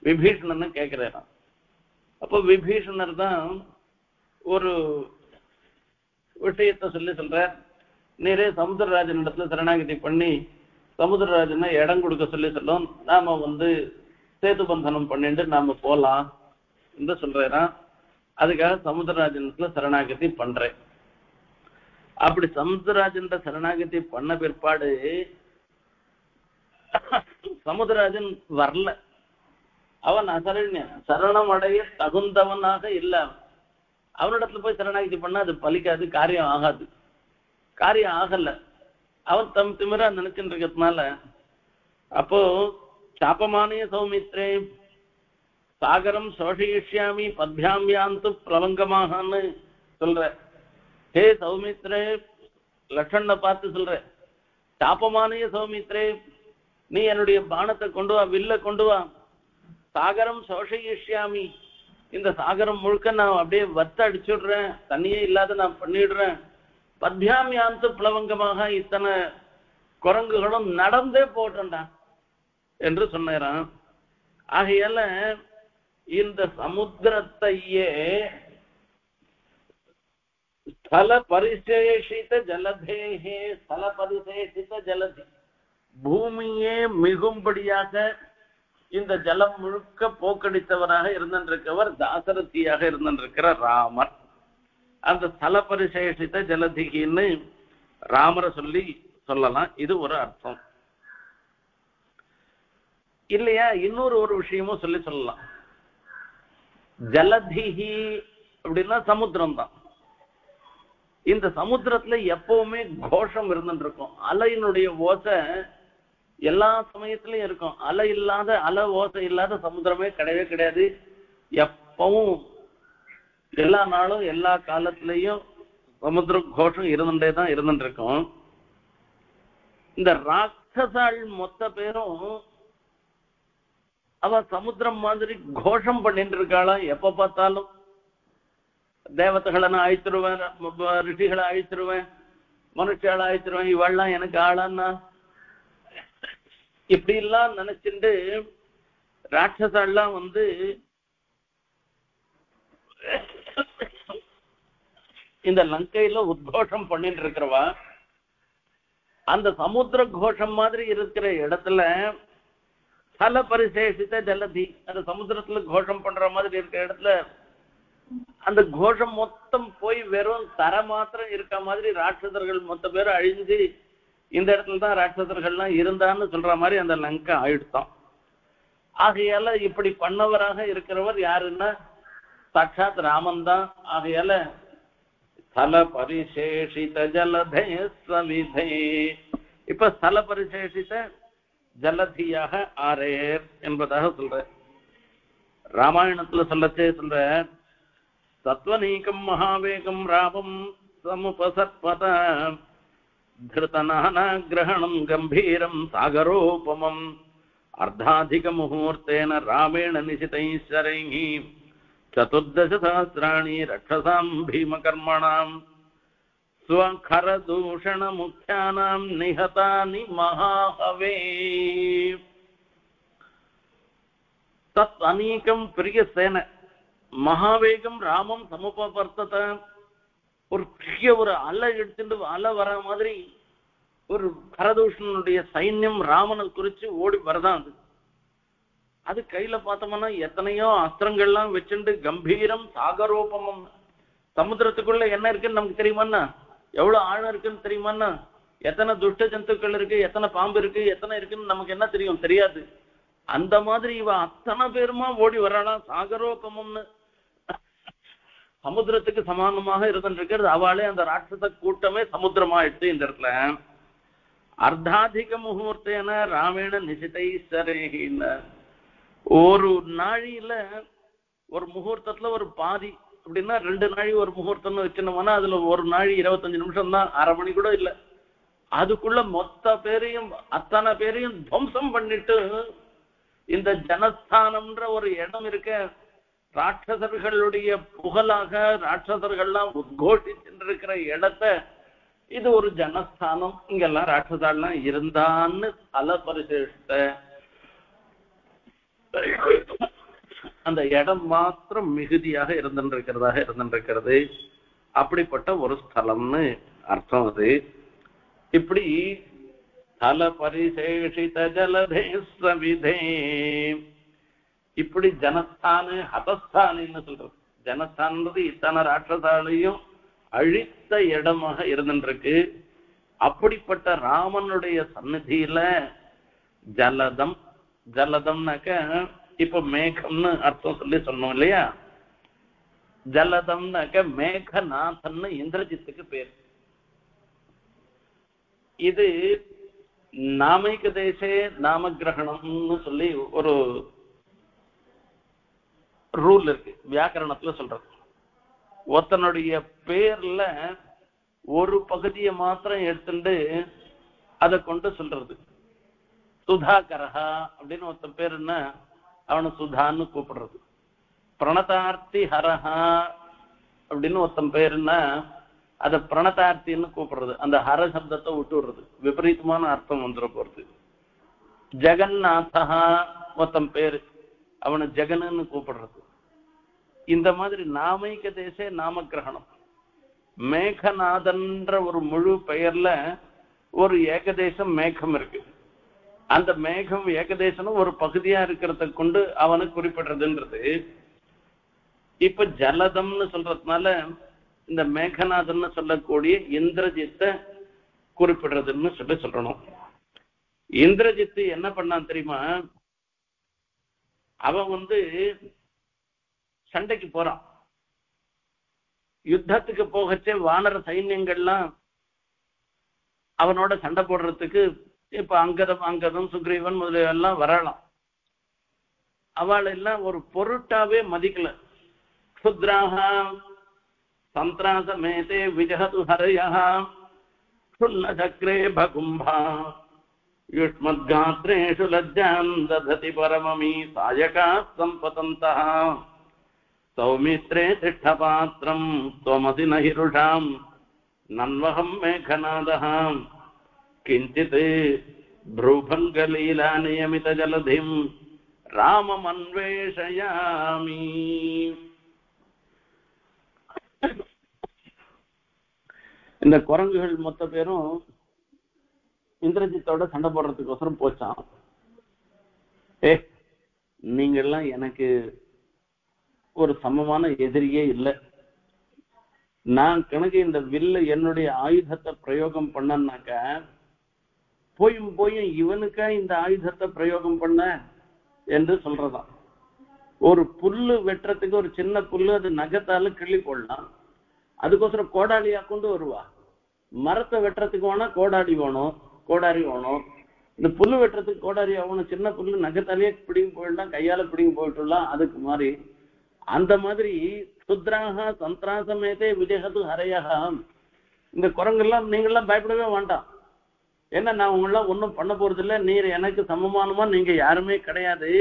விபீஷணன் கேட்கிறாராம். அப்போ விபீஷணர் தான் ஒரு விஷயத்த சொல்ற, நேரே சமுத்திரராஜன் இடத்துல சரணாகதி பண்ணி சமுத்திரராஜனை இடம் கொடுக்க சொல்லும், நாம சேது பந்தனம் பண்ணிட்டு நாம போலாம் என்று சொல்றான். அதுக்காக சமுத்திரராஜனத்துல சரணாகதி பண்றேன். அப்படி சமுத்திரராஜன் சரணாகதி பண்ண பிற்பாடு சமுத்திரராஜன் வரல. அவன் அசரண்யன், சரணம் அடைய தகுந்தவனாக இல்ல. அவனிடத்துல போய் சரணாகதி பண்ணா அது பலிக்காது, காரியம் ஆகாது. காரியம் ஆகல. அவன் தம் திமிரா நினைச்சுட்டு இருக்கிறதுனால அப்போ சாப்பமானிய சௌமித்ரே சாகரம் சோஷயிஷ்யாமி பத்யாமியாந்து பிரபங்கமாகன்னு சொல்ற. ஹே சௌமித்ரே, லட்சண பார்த்து சொல்ற, சாப்பமானிய சௌமித்ரே, நீ என்னுடைய பானத்தை கொண்டு வா, வில்ல கொண்டு வா. சாகரம் சோஷயிஷ்யாமி, இந்த சாகரம் முழுக்க நான் அப்படியே வத்த அடிச்சுடுறேன், தண்ணியே இல்லாத நான் பண்ணிடுறேன். பத்யாமியாந்து பிளவங்கமாக இத்தனை குரங்குகளும் நடந்தே போட்டா என்று சொன்னாராம். ஆகையால இந்த சமுத்திரத்தையே ஸ்தல பரிசேஷித ஜலதேகே, ஸ்தல பரிசேஷித ஜலதி, பூமியே மிகும்படியாக இந்த ஜலம் முழுக்க போக்கடித்தவராக இருந்திருக்கவர் தாசரதியாக இருந்திருக்கிற ராமர். அந்த ஸ்தல பரிசேஷித ஜலதிகின்னு ராமரை சொல்லலாம். இது ஒரு அர்த்தம் இல்லையா? இன்னொரு விஷயமும் சொல்லலாம். ஜலதிகி அப்படின்னா சமுத்திரம் தான். இந்த சமுத்திரத்துல எப்பவுமே கோஷம் இருந்துட்டு இருக்கும். அலையினுடைய ஓசை எல்லா சமயத்திலயும் இருக்கும். அலை ஓசை இல்லாத சமுத்திரமே கிடையவே கிடையாது. எப்பவும் எல்லா நாளும் எல்லா காலத்திலையும் சமுத்திர கோஷம் இருந்துட்டு இருக்கும். இந்த ராட்சசாள் மொத்த பேரும் அவ சமுத்திரம் மாதிரி கோஷம் பண்ணிட்டு இருக்காளாம். எப்ப பார்த்தாலும் தேவதைகளை நான் அழிச்சிருவேன், ரிஷிகளை அழிச்சிருவேன், மனுஷால அழிச்சிருவேன், இவெல்லாம் எனக்கு ஆளான்னா இப்படி எல்லாம் நினைச்சுட்டு ராட்சசாலாம் இந்த லங்கையில உத்கோஷம் பண்ணிட்டு இருக்கிறவா. அந்த சமுத்திர கோஷம் மாதிரி இருக்கிற இடத்துல ஸ்தல பரிசேஷித்த ஜலதி, அந்த சமுத்திரத்துல கோஷம் பண்ற மாதிரி இருக்கிற இடத்துல அந்த கோஷம் மொத்தம் போய் வெறும் தர மாத்திரம் இருக்க மாதிரி ராட்சசர்கள் மொத்த பேரும் அழிஞ்சு இந்த இடத்துல தான் ராட்சசர்கள்லாம் இருந்தான்னு சொல்ற மாதிரி அந்த லங்கா ஆயிடுத்தான். ஆகையால இப்படி பண்ணவராக இருக்கிறவர் யாருன்னா சாட்சாத் ராமன் தான். ஆகையால ஸ்தல பரிசேஷித ஜலதே சவிதே, இப்ப ஸ்தல பரிசேஷித ஜலதியாக ஆரேர் என்பதாக சொல்ற. ராமாயணத்துல சொல்ற சத்வநீகம் மகாவேகம் ராமம் சமுபசத்பத திருதநானா கிரகணம் கம்பீரம் சாகரோபமம் அர்த்தாதிக முகூர்த்தேன ராமேண நிசிதைஸ்வரைஹி சதுர்தச சஹஸ்ராணி ரக்ஷசாம் பீமகர்மணாம் ஸ்வகரதூஷண முக்யானாம் நிஹதானி மகாஹவே. தத் அநீகம் பெரிய சேனை மகாவேகம் ராமம் சமுபவர்த்தத, ஒரு பெரிய ஒரு அலை எடுத்துட்டு அலை வர மாதிரி ஒரு கரதூஷனுடைய சைன்யம் ராமனை குறிச்சு ஓடி வரதான். அது கையில பார்த்தோம்னா எத்தனையோ அஸ்திரங்கள்லாம் வச்சுட்டு கம்பீரம் சாகரோபமம், சமுத்திரத்துக்குள்ள என்ன இருக்குன்னு நமக்கு தெரியுமாண்ணா, எவ்வளவு ஆழம் இருக்குன்னு தெரியுமாண்ணா, எத்தனை துஷ்ட ஜந்துக்கள் இருக்கு, எத்தனை பாம்பு இருக்கு, எத்தனை இருக்குன்னு நமக்கு என்ன தெரியும், தெரியாது. அந்த மாதிரி இவ அத்தனை பேருமா ஓடி வராளாம். சாகரோபமம்னு சமுத்திரத்துக்கு சமானமாக இருந்துருக்கிறது. அவளே அந்த ராட்சச கூட்டமே சமுத்திரமாயிடுச்சு இந்த இடத்துல. அர்த்தாதிக முகூர்த்தேன ராமேண நிசிதைஸ்வரேகின்னு, ஒரு நாழியில ஒரு முகூர்த்தத்துல ஒரு பாதி அப்படின்னா 2 நாழி ஒரு முகூர்த்தம்னு வச்சுனோம்னா அதுல ஒரு நாழி 25 நிமிஷம் தான், அரை மணி கூட இல்லை. அதுக்குள்ள மொத்த பேரையும் அத்தனை பேரையும் துவம்சம் பண்ணிட்டு இந்த ஜனஸ்தானம்ன்ற ஒரு இடம் இருக்க, ராட்சசர்களுடைய புகழாக ராட்சசர்கள்லாம் உத்கோஷிச்சிருக்கிற இடத்த, இது ஒரு ஜனஸ்தானம், இங்கெல்லாம் ராட்சசாலாம் இருந்தான்னு பல பரிசேஷித்த அந்த இடம் மாத்திரம் மிகுதியாக இருந்திருக்கிறது. அப்படிப்பட்ட ஒரு ஸ்தலம்னு அர்த்தம் அது. இப்படி ஸ்தல பரிசேஷித ஜலதே சவிதே, இப்படி ஜனஸ்தானு ஹதஸ்தானின்னு சொல்றது. ஜனஸ்தான்றது இத்தனை ராட்சசாலையும் அழித்த இடமாக இருந்துருக்கு. அப்படிப்பட்ட ராமனுடைய சந்நிதியில ஜலதம், ஜலதம்னாக்க இப்ப மேகம்னு அர்த்தம் சொல்லி சொன்னோம் இல்லையா. ஜலதம்னாக்க மேகநாதன்னு இந்திரஜித்துக்கு பேர். இது நாமைக தேசே நாமகிரகணம்னு சொல்லி ஒரு ரூல் இருக்கு, வியாக்கரணத்துல சொல்றது. ஒருத்தனுடைய பேர்ல ஒரு பகுதியை மாத்திரம் எடுத்துட்டு அதை கொண்டு சொல்றது. சுதாகரஹா அப்படின்னு ஒருத்தன் பேருன்னா அவனை சுதான்னு கூப்பிடுறது. பிரணதார்த்தி ஹரஹா அப்படின்னு ஒருத்தன் பேருன்னா அதை பிரணதார்த்தின்னு கூப்பிடுறது. அந்த ஹர சப்தத்தை விட்டு விடுறது, விபரீதமான அர்த்தம் வந்துட போறது. ஜெகநாதஹா ஒருத்தன் பேரு, அவனை ஜெகன்னு கூப்பிடுறது. இந்த மாதிரி நாமைக தேசே நாமகிரகணம். மேகநாதன்ற ஒரு முழு பெயர்ல ஒரு ஏகதேசம் மேகம் இருக்கு. அந்த மேகம் ஏகதேசம் ஒரு பகுதியா இருக்கிறத கொண்டு அவனை குறிப்பிடுறதுன்றது. இப்ப ஜலதம்னு சொல்றதுனால இந்த மேகநாதன்னு சொல்லக்கூடிய இந்திரஜித்தை குறிப்பிடுறதுன்னு சொல்லணும். இந்திரஜித்து என்ன பண்ணான் தெரியுமா, அவன் சண்டைக்கு போறான். யுத்தத்துக்கு போகச்சே வானர சைன்யங்கள்லாம் அவனோட சண்டை போடுறதுக்கு இப்ப அங்கதம் சுக்ரீவன் முதலியெல்லாம் வரலாம். அவள் எல்லாம் ஒரு பொருட்டாவே மதிக்கல. க்ஷுத்ராஹ சந்திராசமேதே விஜஹது ஹரயஹ க்ஷுன்ன சக்ரே பகும்பா யுஷ்மத்காத்ரேஷு லஜ்ஜாம் தததி பரமமீ சாயகா சம்பதந்தஹ சௌமித்ரே திஷ்டபாத்ரம் त्वमसि நஹிருஷாம் நன்வஹம் மேகநாதஹ கிஞ்சித் ப்ரூபங்கலீலா நியமித ஜலதிம் ராமம் அன்வேஷயாமி. இந்த குரங்குகள் மொத்த பேரும் இந்திரஜித்தோட சண்டை போடுறதுக்கோசரம் போச்சான். நீங்கெல்லாம் எனக்கு ஒரு சமமான எதிரியே இல்லை. நான் கணக்கு இந்த வில்ல என்னுடைய ஆயுதத்தை பிரயோகம் பண்ணனாக்க போயும் இவனுக்கா இந்த ஆயுதத்தை பிரயோகம் பண்ண, என்று சொல்றதாம். ஒரு புல்லு வெட்டுறதுக்கு ஒரு சின்ன புல்லு அது நகத்தால கிள்ளி போடலாம், அதுக்கோசரம் கோடாலியா கொண்டு வருவா. மரத்தை வெட்டுறதுக்கு வேணா கோடாரி வேணும். இந்த புல்லு வெட்டுறதுக்கு கோடாரி ஆகணும். சின்ன புல்லு நகத்தாலேயே பிடிங்கி போயிடலாம், கையால பிடிங்கி போயிட்டுலாம். அதுக்கு மாதிரி அந்த மாதிரி சுத்ராக சந்திராசமேதே விஜயது ஹரையாக. இந்த குரங்கெல்லாம் நீங்கெல்லாம் பயப்படவே வேண்டாம். ஏன்னா நான் உங்களெல்லாம் ஒன்றும் பண்ண போறது இல்லை. நீர் எனக்கு சமமானமா நீங்க யாருமே கிடையாது.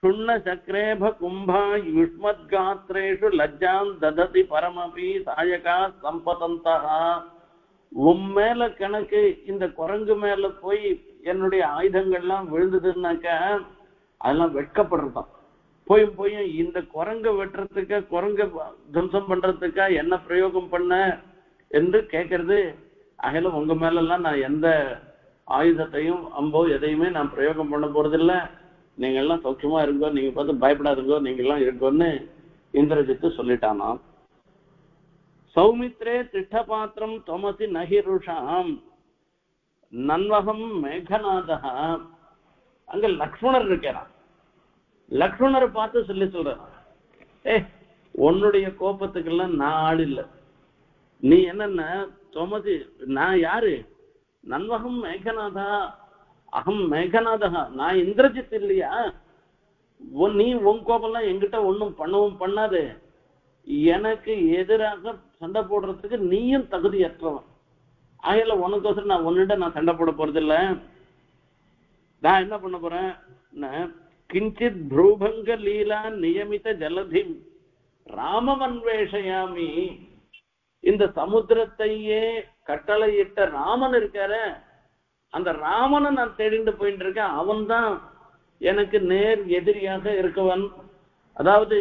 சுண்ண சக்ரேப கும்பா யுஷ்மத் காத்ரேஷு லஜ்ஜாம் தததி பரமபி சாயகா சம்பதந்தா. உன் மேல கணக்கு இந்த குரங்கு மேல போய் என்னுடைய ஆயுதங்கள்லாம் விழுந்ததுன்னாக்க அதெல்லாம் வெட்கப்படுறதான். போய் இந்த குரங்க வெட்டுறதுக்கா, குரங்க துவம்சம் பண்றதுக்கா என்ன பிரயோகம் பண்ண என்று கேட்கறது. அகல உங்க மேல எல்லாம் நான் எந்த ஆயுதத்தையும் அம்போ எதையுமே நான் பிரயோகம் பண்ண போறதில்லை. நீங்க எல்லாம் சௌக்கியமா இருக்கோ, நீங்க பார்த்து பயப்படாதுங்கோ, நீங்க எல்லாம் இருக்கோன்னு இந்திரஜித்து சொல்லிட்டானா. சௌமித்ரே திஷ்ட பாத்திரம் தொமசி நகிருஷாம் நன்வகம் மேகநாதா. அங்க லக்ஷ்மணர் இருக்கிறான். லக்ஷ்மணரை பார்த்து சொல்லி சொல்றான், உன்னுடைய கோபத்துக்கெல்லாம் நான் ஆள் இல்லை. நீ என்னன்னா தொமசி, நான் யாரு? நன்வகம் மேகநாதா அகம் மேகநாதா, நான் இந்திரஜித் இல்லையா? நீ உன் கோபம்லாம் என்கிட்ட ஒன்னும் பண்ணவும் பண்ணாது. எனக்கு எதிராக சண்டை போடுறதுக்கு நீயும் தகுதியற்றவன். ஆகையில உனக்கோசரம் நான் உன்னிட்ட நான் சண்டை போட போறது இல்ல. நான் என்ன பண்ண போறேன், கிஞ்சித் ப்ரூபங்க லீலா நியமித ஜலதி ராமவன்வேஷயாமி. இந்த சமுத்திரத்தையே கட்டளையிட்ட ராமன் இருக்கார, அந்த ராமனை நான் தேடிட்டு போயிட்டு இருக்கேன். அவன் தான் எனக்கு நேர் எதிரியாக இருக்கவன். அதாவது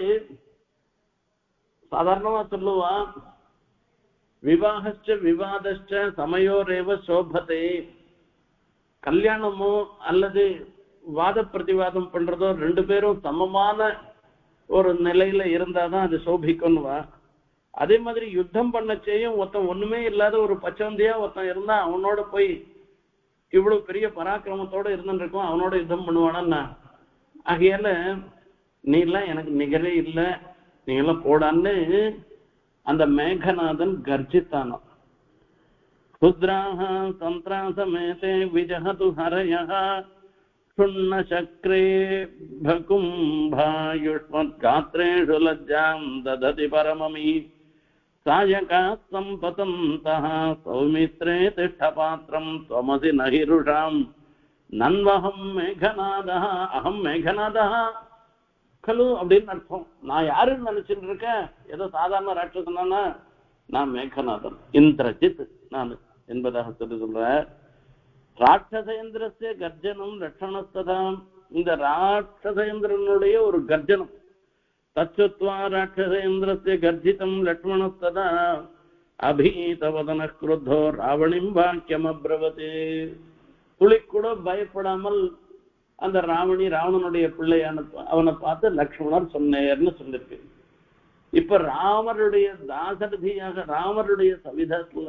சாதாரணமா சொல்லுவான், விவாகச்ச விவாதச்ச சமயோரேவ சோபதே. கல்யாணமோ அல்லது வாத பிரதிவாதம் பண்றதோ ரெண்டு பேரும் சமமான ஒரு நிலையில இருந்தாதான் அது சோபிக்கும்வா. அதே மாதிரி யுத்தம் பண்ணச்சேயும் ஒருத்தன் ஒண்ணுமே இல்லாத ஒரு பச்சவந்தியா ஒருத்தன் இருந்தா அவனோட போய் இவ்வளவு பெரிய பராக்கிரமத்தோட இருந்துருக்கும், அவனோட யுத்தம் பண்ணுவானா? ஆகையால நீ எல்லாம் எனக்கு நிகரே இல்லை, நீங்க எல்லாம் போடான்னு அந்த மேகநாதன் கர்ஜித்தானோ. சுத்ராஹ சந்திராசமேதே விஜஹது ஹரயஹ சுண்ண சக்ரே பகும்பாயுஷ்மத் காத்ரேஷு லஜ்ஜாம் தததி பரமமி சாயகா சம்பதந்தஹ சௌமித்ரே திஷ்டபாத்ரம் த்வமசி நஹிருஷாம் நன்வகம் மேகநாதஹ அகம் மேகநாதஹ கலு அப்படின்னு அர்த்தம். நான் யாருன்னு நினைச்சுட்டு இருக்கேன், ஏதோ சாதாரண ராட்சசனா? நான் மேகநாதன், இந்திரஜித் நான் என்பதாக சொல்ற. ராட்சசேந்திரஸ்ய கர்ஜனம் லட்சணஸ்ததாம். இந்த ராட்சசேந்திரனுடைய ஒரு கர்ஜனம். தச்சுத்வா ராட்சசேந்திரஸ்ய கர்ஜிதம் லட்சுமணஸ்ததா அபீதவதன க்ருத்தோ ராவணிம் வாக்கியம் அப்ரவத். துளி கூட பயப்படாமல் அந்த ராவணனுடைய பிள்ளையான அவனை பார்த்து லக்ஷ்மணர் சொன்னேர்னு சொல்லிருக்கு. இப்ப ராமருடைய தாசரதியாக ராமருடைய சவிதத்துல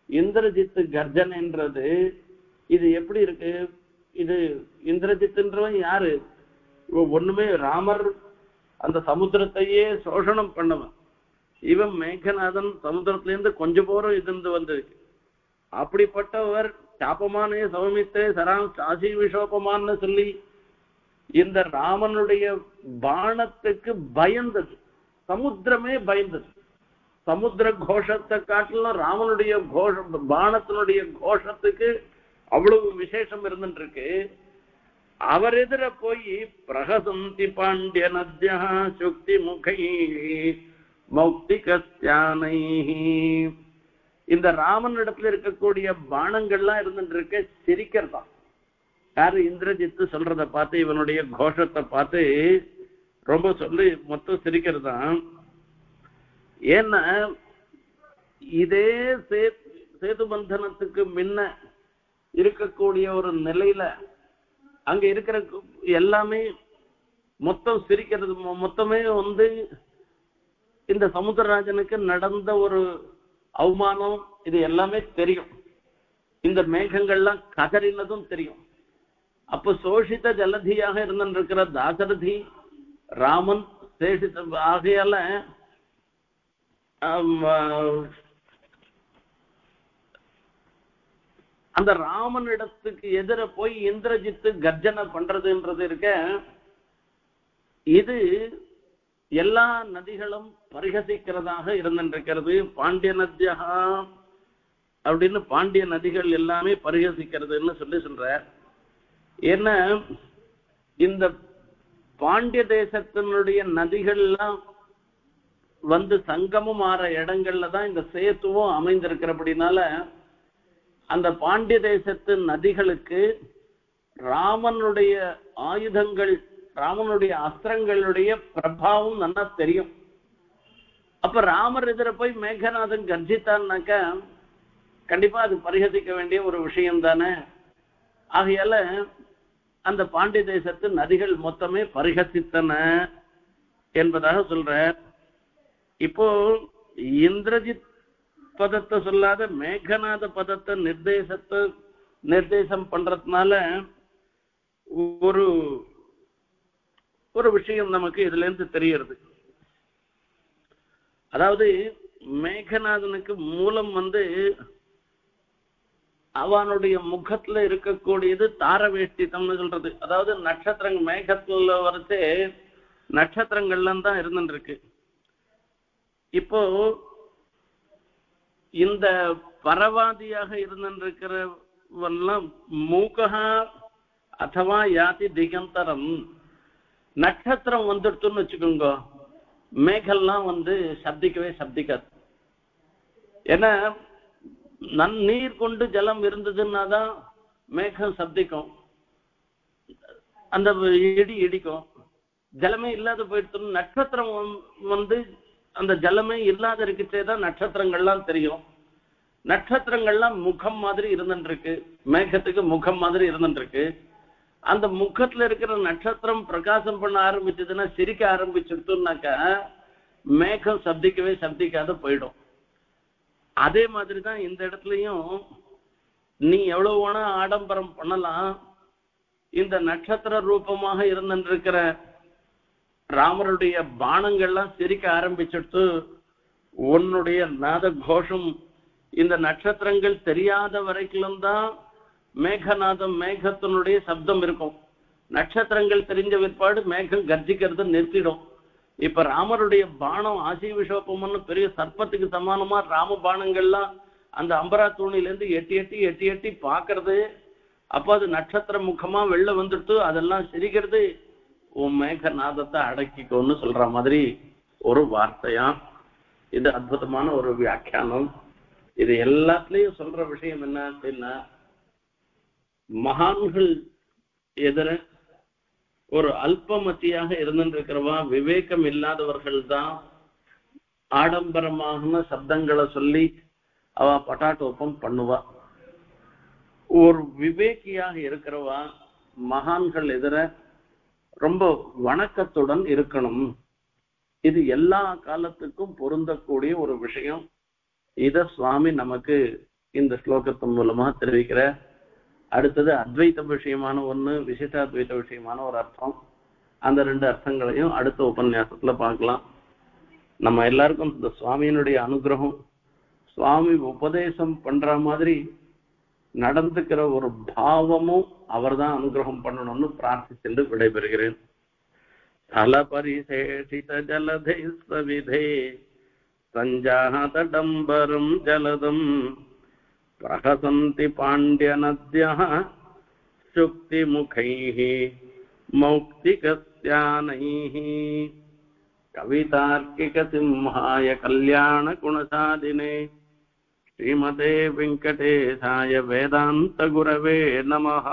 இந்திரஜித்து கர்ஜனைன்றது இது எப்படி இருக்கு? இது இந்திரஜித்துன்றவன் யாரு? ஒண்ணுமே ராமர் அந்த சமுத்திரத்தையே சோஷணம் பண்ணவன். இவன் மேகநாதன் சமுத்திரத்திலிருந்து கொஞ்சம் போறம் இருந்து வந்திருக்கு. அப்படிப்பட்டவர் சாபமானே சௌமித்தே சராம் சாசி விஷோபமான்னு சொல்லி இந்த ராமனுடைய பாணத்துக்கு பயந்தது, சமுத்திரமே பயந்தது. சமுத்திர கோஷத்தை காட்டிலும் ராமனுடைய பாணத்தினுடைய கோஷத்துக்கு அவ்வளவு விசேஷம் இருந்துருக்கு. அவர் எதிர போய் பிரகசந்தி பாண்டிய நத்யா சுக்தி முகை மௌக்திகஸ்யானை. இந்த ராமன் இடத்துல இருக்கக்கூடிய பானங்கள்லாம் இருந்துட்டு இருக்க சிரிக்கிறதா. யாரு? இந்திரஜித்து சொல்றத பார்த்து, இவனுடைய கோஷத்தை பார்த்து ரொம்ப சொல்லி மொத்தம் சிரிக்கிறதா. ஏன்னா இதே சேது பந்தனத்துக்கு முன்ன இருக்கக்கூடிய ஒரு நிலையில அங்க இருக்கிற எல்லாமே மொத்தம் சிரிக்கிறது. மொத்தமே இந்த சமுத்திரராஜனுக்கு நடந்த ஒரு அவமானம், இது எல்லாமே தெரியும். இந்த மேகங்கள்லாம் கதறினதும் தெரியும். அப்ப சோஷித ஜலதியாக இருந்திருக்கிற தாசரதி ராமன் சேஷித ஆகையால அந்த ராமனிடத்துக்கு எதிர போய் இந்திரஜித்து கர்ஜனை பண்றதுன்றது இருக்க, இது எல்லா நதிகளும் பரிகசிக்கிறதாக இருந்திருக்கிறது. பாண்டிய நதியா அப்படின்னு பாண்டிய நதிகள் எல்லாமே பரிகசிக்கிறதுன்னு சொல்ற. ஏன்னா இந்த பாண்டிய தேசத்தினுடைய நதிகள்லாம் வந்து சங்கமம் ஆற இடங்கள்ல தான் இந்த சேத்துவும் அமைந்திருக்கிறபடினால அந்த பாண்டிய தேசத்து நதிகளுக்கு ராமனுடைய ஆயுதங்கள், ராமனுடைய அஸ்திரங்களுடைய பிரபாவம் நல்லா தெரியும். அப்ப ராமர் எதிர போய் மேகநாதன் கர்ஜித்தான்னாக்கா கண்டிப்பா அது பரிகசிக்க வேண்டிய ஒரு விஷயம் தானே. ஆகையால அந்த பாண்டிய தேசத்து நதிகள் மொத்தமே பரிகசித்தன என்பதாக சொல்ற. இப்போ இந்திரஜித் பதத்தை சொல்லாத மேகநாத பதத்தை நிர்தேசம் பண்றதுனால ஒரு ஒரு விஷயம் நமக்கு இதுல இருந்து தெரியறது. அதாவது மேகநாதனுக்கு மூலம் அவனுடைய முகத்துல இருக்கக்கூடியது தாரவேஷ்டிதம்னு சொல்றது. அதாவது நட்சத்திரங்கள் மேகத்துல வரச்சே நட்சத்திரங்கள்லாம் தான் இருந்துருக்கு. இப்போ இந்த பரவாதியாக இருந்திருக்கிறவெல்லாம் மூகா அதுவா யாதி திகந்தரம், நட்சத்திரம் வந்துடுத்துன்னு வச்சுக்கோங்க, மேகெல்லாம் சப்திக்கவே சப்திக்காது. ஏன்னா நீர் கொண்டு ஜலம் இருந்ததுன்னாதான் மேகம் சப்திக்கும், அந்த இடி இடிக்கும். ஜலமே இல்லாத போயிடுத்து, நட்சத்திரம் அந்த ஜலமே இல்லாத இருக்குச்சேதான் நட்சத்திரங்கள்லாம் தெரியும். நட்சத்திரங்கள்லாம் முகம் மாதிரி இருந்துருக்கு, மேகத்துக்கு முகம் மாதிரி இருந்துருக்கு. அந்த முகத்துல இருக்கிற நட்சத்திரம் பிரகாசம் பண்ண ஆரம்பிச்சதுன்னா, சிரிக்க ஆரம்பிச்சுட்டுனாக்கா மேகம் சப்திக்கவே சப்திக்காத போயிடும். அதே மாதிரிதான் இந்த இடத்துலயும் நீ எவ்வளவு வேணா ஆடம்பரம் பண்ணலாம், இந்த நட்சத்திர ரூபமாக இருந்திருக்கிற ராமருடைய பானங்கள்லாம் சிரிக்க ஆரம்பிச்சுட்டு உன்னுடைய நாத கோஷம் இந்த நட்சத்திரங்கள் தெரியாத வரைக்கும் தான் மேகநாதம் மேகத்தினுடைய சப்தம் இருக்கும். நட்சத்திரங்கள் தெரிஞ்ச பிற்பாடு மேகம் கர்ஜிக்கிறது நிறுத்திடும். இப்ப ராமருடைய பானம் ஆசி விஷோப்பம்னு பெரிய சர்ப்பத்துக்கு சமானமா ராம பானங்கள்லாம் அந்த அம்பரா தூணிலேருந்து எட்டி எட்டி எட்டி எட்டி பாக்குறது. அப்போ அது நட்சத்திர முகமா வெளில வந்துட்டு அதெல்லாம் சிரிக்கிறது. உன் மேகநாதத்தை அடக்கிக்கோன்னு சொல்ற மாதிரி ஒரு வார்த்தையா. இது அற்புதமான ஒரு வியாக்கியானம். இது எல்லாத்துலயும் சொல்ற விஷயம் என்ன அப்படின்னா, மகான்கள் எதிர ஒரு அல்பமத்தியாக இருந்திருக்கிறவா, விவேகம் இல்லாதவர்கள் தான் ஆடம்பரமான சப்தங்களை சொல்லி அவ பட்டாட்டோப்பம் பண்ணுவா. ஒரு விவேகியாக இருக்கிறவா மகான்கள் எதிர ரொம்ப வணக்கத்துடன் இருக்கணும். இது எல்லா காலத்துக்கும் பொருந்தக்கூடிய ஒரு விஷயம். இத சுவாமி நமக்கு இந்த ஸ்லோகத்தின் மூலமா தெரிவிக்கிற. அடுத்தது அத்வைத விஷயமான ஒண்ணு, விசிஷ்டாத்வைத விஷயமான ஒரு அர்த்தம். அந்த ரெண்டு அர்த்தங்களையும் அடுத்த உபன்யாசத்துல பார்க்கலாம். நம்ம எல்லாருக்கும் இந்த சுவாமியினுடைய அனுகிரகம், சுவாமி உபதேசம் பண்ற மாதிரி நடந்துக்கிற ஒரு பாவமும் அவர் தான் அனுகிரகம் பண்ணணும்னு பிரார்த்திச்சு விடைபெறுகிறேன். தலபரிசேஷித ஜலதை சவிதே சஞ்சாதடம்பரம் ஜலதம் பிரஹசந்தி பாண்டிய நத்யः சுக்தி முகைः மௌக்திகஸ்யானைः கவிதார்க்கிக சிம்ஹாய கல்யாண குணசாதினே ஸ்ரீமதே வெங்கடேசாய வேதாந்த குரவே நமஹ.